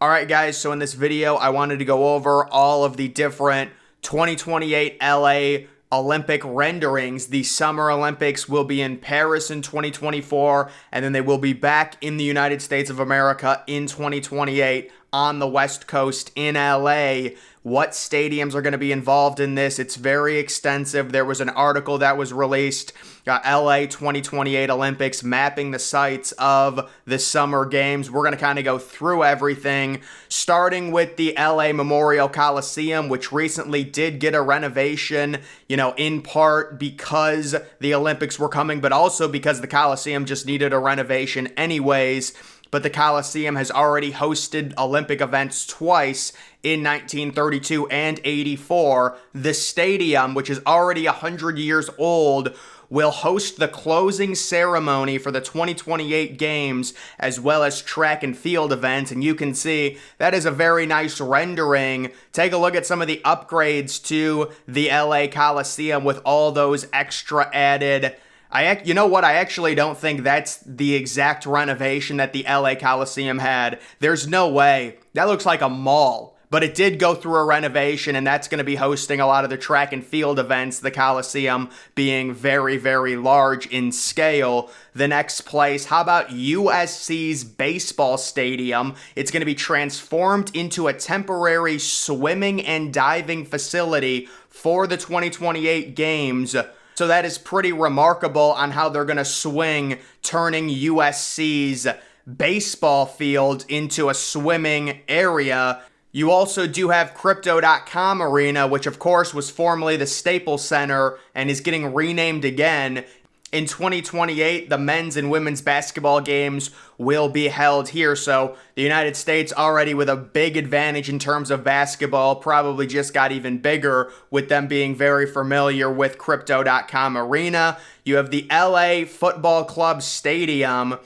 All right, guys, so in this video, I wanted to go over all of the different 2028 LA Olympic renderings. The Summer Olympics will be in Paris in 2024, and then they will be back in the United States of America in 2028 on the West Coast in LA. What stadiums are going to be involved in this? It's very extensive. There was an article that was released, LA 2028 Olympics, mapping the sites of the Summer Games. We're going to kind of go through everything, starting with the LA Memorial Coliseum, which recently did get a renovation, in part because the Olympics were coming, but also because the Coliseum just needed a renovation anyways. But the Coliseum has already hosted Olympic events twice in 1932 and 84. The stadium, which is already 100 years old, will host the closing ceremony for the 2028 games, as well as track and field events. And you can see that is a very nice rendering. Take a look at some of the upgrades to the LA Coliseum with all those extra added. You know what? I actually don't think that's the exact renovation that the LA Coliseum had. There's no way. That looks like a mall. But it did go through a renovation, and that's going to be hosting a lot of the track and field events, the Coliseum being very, very large in scale. The next place, how about USC's baseball stadium? It's going to be transformed into a temporary swimming and diving facility for the 2028 games. So that is pretty remarkable on how they're going to swing, turning USC's baseball field into a swimming area. You also do have Crypto.com Arena, which of course was formerly the Staples Center and is getting renamed again. In 2028, the men's and women's basketball games will be held here. So the United States, already with a big advantage in terms of basketball, probably just got even bigger with them being very familiar with Crypto.com Arena. You have the LA Football Club Stadium.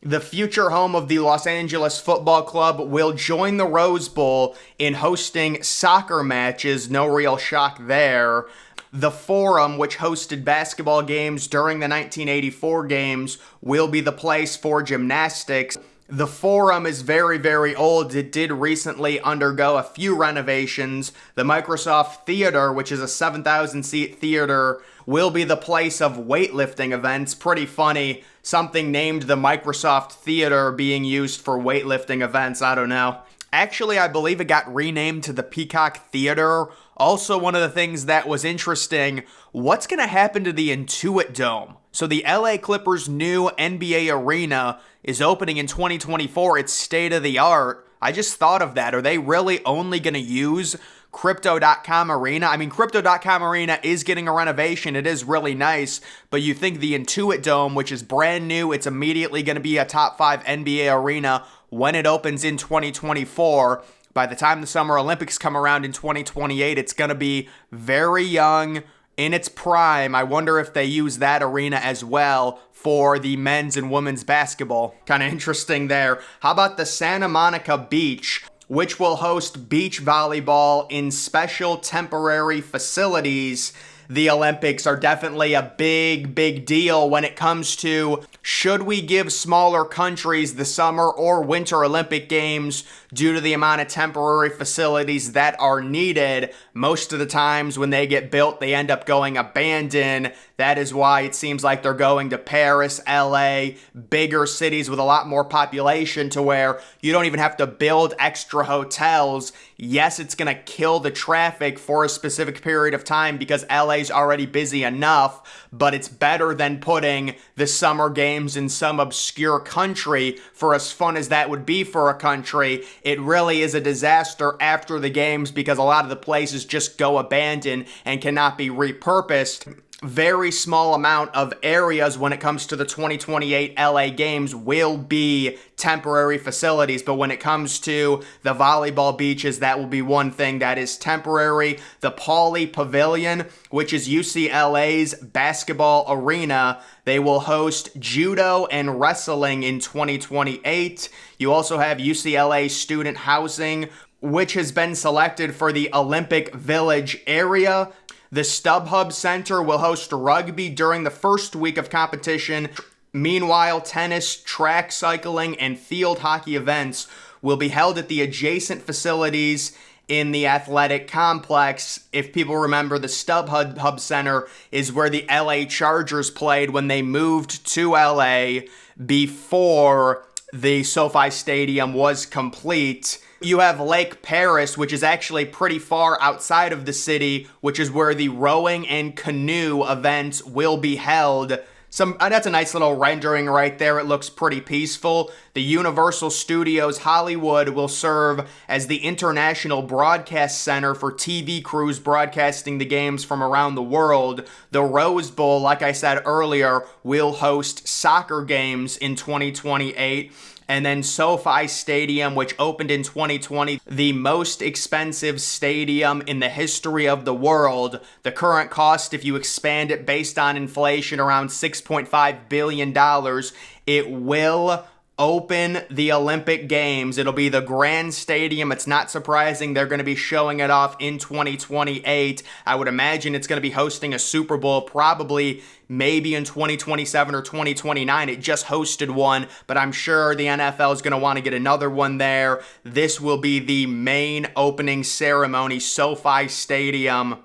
The future home of the Los Angeles Football Club will join the Rose Bowl in hosting soccer matches. No real shock there. The Forum, which hosted basketball games during the 1984 games, will be the place for gymnastics. The Forum is very, very old. It did recently undergo a few renovations. The Microsoft Theater, which is a 7,000-seat theater, will be the place of weightlifting events. Pretty funny. Something named the Microsoft Theater being used for weightlifting events. I don't know. Actually, I believe it got renamed to the Peacock Theater. Also, one of the things that was interesting, what's going to happen to the Intuit Dome? So the LA Clippers' new NBA arena is opening in 2024. It's state-of-the-art. I just thought of that. Are they really only going to use Crypto.com Arena? I mean, Crypto.com Arena is getting a renovation. It is really nice, but you think the Intuit Dome, which is brand new, it's immediately going to be a top 5 NBA arena when it opens in 2024. By the time the Summer Olympics come around in 2028, it's going to be very young, in its prime. I wonder if they use that arena as well for the men's and women's basketball. Kind of interesting there. How about the Santa Monica Beach, which will host beach volleyball in special temporary facilities? The Olympics are definitely a big, big deal when it comes to, should we give smaller countries the Summer or Winter Olympic Games due to the amount of temporary facilities that are needed? Most of the times when they get built, they end up going abandoned. That is why it seems like they're going to Paris, LA, bigger cities with a lot more population, to where you don't even have to build extra hotels. Yes, it's going to kill the traffic for a specific period of time because LA's already busy enough, but it's better than putting the Summer Games in some obscure country. For as fun as that would be for a country, it really is a disaster after the games because a lot of the places just go abandoned and cannot be repurposed. Very small amount of areas when it comes to the 2028 LA Games will be temporary facilities, but when it comes to the volleyball beaches, that will be one thing that is temporary. The Pauley Pavilion, which is UCLA's basketball arena, they will host judo and wrestling in 2028. You also have UCLA student housing, which has been selected for the Olympic Village area. The StubHub Center will host rugby during the first week of competition. Meanwhile, tennis, track cycling, and field hockey events will be held at the adjacent facilities in the athletic complex. If people remember, the StubHub Center is where the LA Chargers played when they moved to LA before the SoFi Stadium was complete. You have Lake Paris, which is actually pretty far outside of the city, which is where the rowing and canoe events will be held. That's a nice little rendering right there. It looks pretty peaceful. The Universal Studios Hollywood will serve as the international broadcast center for TV crews broadcasting the games from around the world. The Rose Bowl, like I said earlier, will host soccer games in 2028. And then SoFi Stadium, which opened in 2020, the most expensive stadium in the history of the world. The current cost, if you expand it based on inflation, around $6.5 billion. It will open the Olympic Games. It'll be the Grand Stadium. It's not surprising they're going to be showing it off in 2028. I would imagine it's going to be hosting a Super Bowl probably maybe in 2027 or 2029. It just hosted one, but I'm sure the NFL is going to want to get another one there. This will be the main opening ceremony, SoFi Stadium.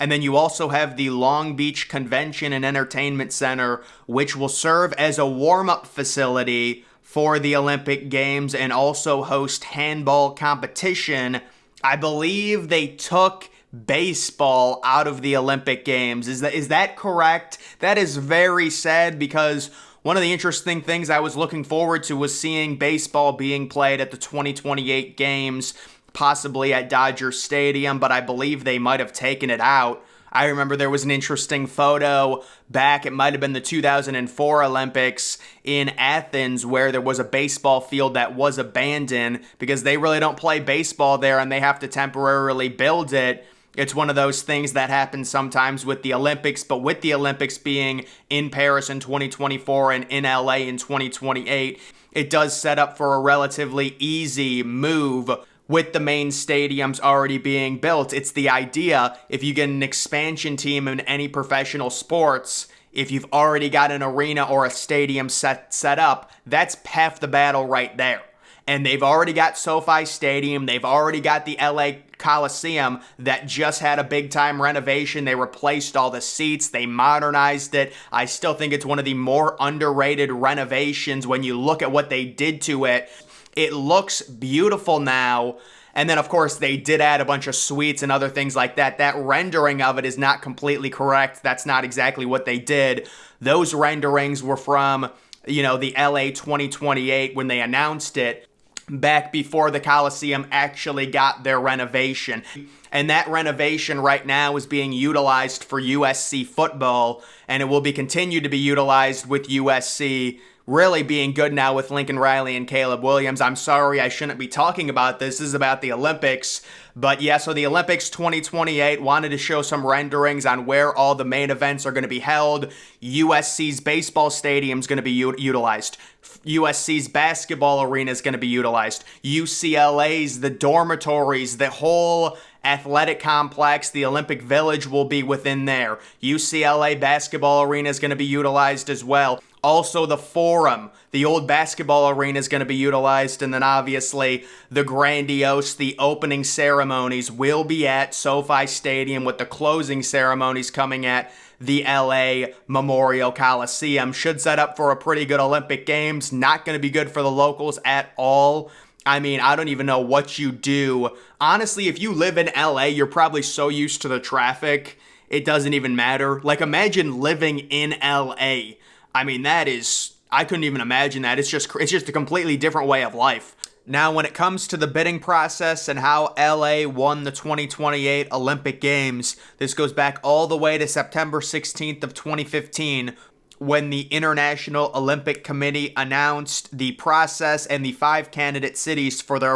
And then you also have the Long Beach Convention and Entertainment Center, which will serve as a warm-up facility for the Olympic Games and also host handball competition. I believe they took baseball out of the Olympic Games. Is that correct? That is very sad, because one of the interesting things I was looking forward to was seeing baseball being played at the 2028 Games, possibly at Dodger Stadium, but I believe they might have taken it out. I remember there was an interesting photo back, it might have been the 2004 Olympics in Athens, where there was a baseball field that was abandoned because they really don't play baseball there and they have to temporarily build it. It's one of those things that happens sometimes with the Olympics, but with the Olympics being in Paris in 2024 and in LA in 2028, it does set up for a relatively easy move. With the main stadiums already being built, it's the idea, if you get an expansion team in any professional sports, if you've already got an arena or a stadium set up, that's half the battle right there. And they've already got SoFi Stadium, they've already got the LA Coliseum that just had a big time renovation. They replaced all the seats, they modernized it. I still think it's one of the more underrated renovations when you look at what they did to it. It looks beautiful now. And then, of course, they did add a bunch of suites and other things like that. That rendering of it is not completely correct. That's not exactly what they did. Those renderings were from, the LA 2028 when they announced it, back before the Coliseum actually got their renovation. And that renovation right now is being utilized for USC football, and it will be continued to be utilized with USC really being good now with Lincoln Riley and Caleb Williams. I'm sorry, I shouldn't be talking about this. This is about the Olympics. But yeah, so the Olympics 2028 wanted to show some renderings on where all the main events are going to be held. USC's baseball stadium is going to be utilized. USC's basketball arena is going to be utilized. UCLA's, the dormitories, the whole athletic complex, the Olympic Village will be within there. UCLA basketball arena is going to be utilized as well. Also, the Forum, the old basketball arena, is going to be utilized. And then obviously the grandiose, the opening ceremonies will be at SoFi Stadium, with the closing ceremonies coming at the LA Memorial Coliseum. Should set up for a pretty good Olympic Games. Not going to be good for the locals at all. I mean, I don't even know what you do. Honestly, if you live in LA, you're probably so used to the traffic, it doesn't even matter. Like, imagine living in LA. I mean, I couldn't even imagine that. It's just a completely different way of life. Now, when it comes to the bidding process and how LA won the 2028 Olympic Games, this goes back all the way to September 16th of 2015, when the International Olympic Committee announced the process and the 5 candidate cities for the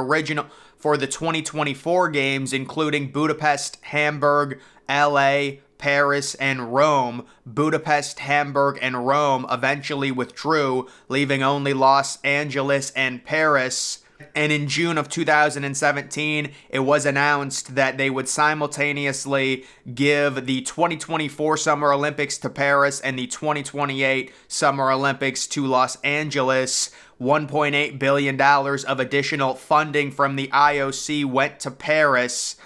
2024 games, including Budapest, Hamburg, LA, Paris, and Rome. Budapest, Hamburg, and Rome eventually withdrew, leaving only Los Angeles and Paris. And in June of 2017, it was announced that they would simultaneously give the 2024 Summer Olympics to Paris and the 2028 Summer Olympics to Los Angeles, $1.8 billion of additional funding from the IOC went to Paris.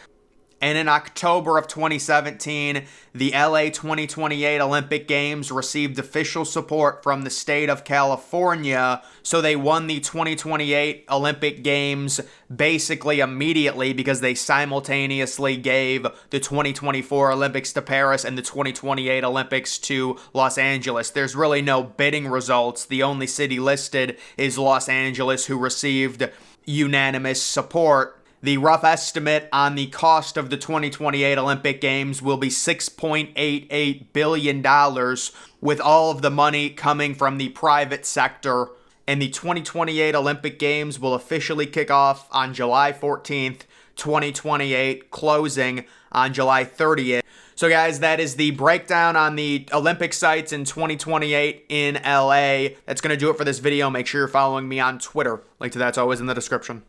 And in October of 2017, the LA 2028 Olympic Games received official support from the state of California, so they won the 2028 Olympic Games basically immediately because they simultaneously gave the 2024 Olympics to Paris and the 2028 Olympics to Los Angeles. There's really no bidding results. The only city listed is Los Angeles, who received unanimous support. The rough estimate on the cost of the 2028 Olympic Games will be $6.88 billion, with all of the money coming from the private sector. And the 2028 Olympic Games will officially kick off on July 14th, 2028, closing on July 30th. So guys, that is the breakdown on the Olympic sites in 2028 in LA. That's going to do it for this video. Make sure you're following me on Twitter. Link to that's always in the description.